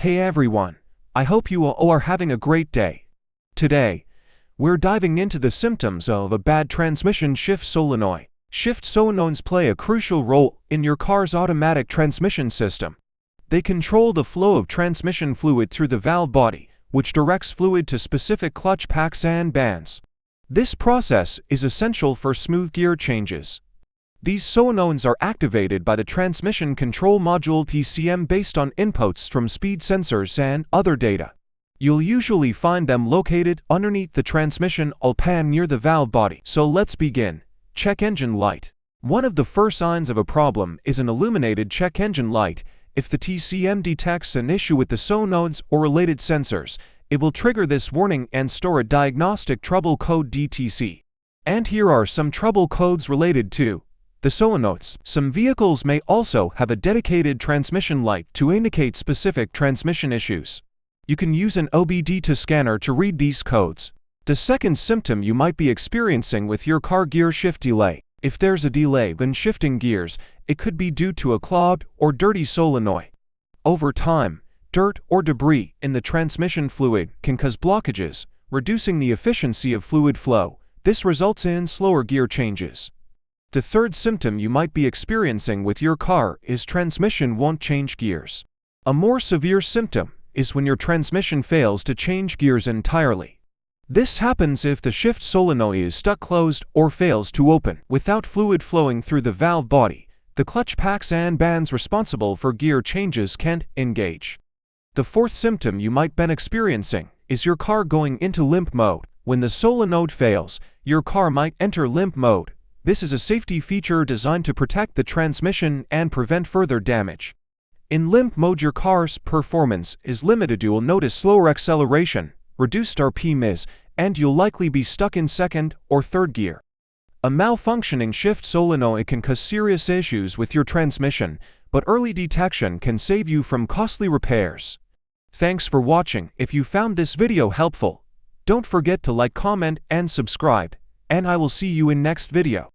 Hey everyone, I hope you all are having a great day. Today, we're diving into the symptoms of a bad transmission shift solenoid. Shift solenoids play a crucial role in your car's automatic transmission system. They control the flow of transmission fluid through the valve body, which directs fluid to specific clutch packs and bands. This process is essential for smooth gear changes. These solenoids are activated by the Transmission Control Module TCM based on inputs from speed sensors and other data. You'll usually find them located underneath the transmission pan near the valve body. So let's begin. Check engine light. One of the first signs of a problem is an illuminated check engine light. If the TCM detects an issue with the solenoids or related sensors, it will trigger this warning and store a diagnostic trouble code DTC. And here are some trouble codes related to the solenoids. Some vehicles may also have a dedicated transmission light to indicate specific transmission issues. You can use an OBD2 scanner to read these codes. The second symptom you might be experiencing with your car gear shift delay. If there's a delay when shifting gears, it could be due to a clogged or dirty solenoid. Over time, dirt or debris in the transmission fluid can cause blockages, reducing the efficiency of fluid flow. This results in slower gear changes. The third symptom you might be experiencing with your car is transmission won't change gears. A more severe symptom is when your transmission fails to change gears entirely. This happens if the shift solenoid is stuck closed or fails to open. Without fluid flowing through the valve body, the clutch packs and bands responsible for gear changes can't engage. The fourth symptom you might be experiencing is your car going into limp mode. When the solenoid fails, your car might enter limp mode. This is a safety feature designed to protect the transmission and prevent further damage. In limp mode, your car's performance is limited. You'll notice slower acceleration, reduced RPMs, and you'll likely be stuck in second or third gear. A malfunctioning shift solenoid can cause serious issues with your transmission, but early detection can save you from costly repairs. Thanks for watching. If you found this video helpful, don't forget to like, comment, and subscribe, and I will see you in next video.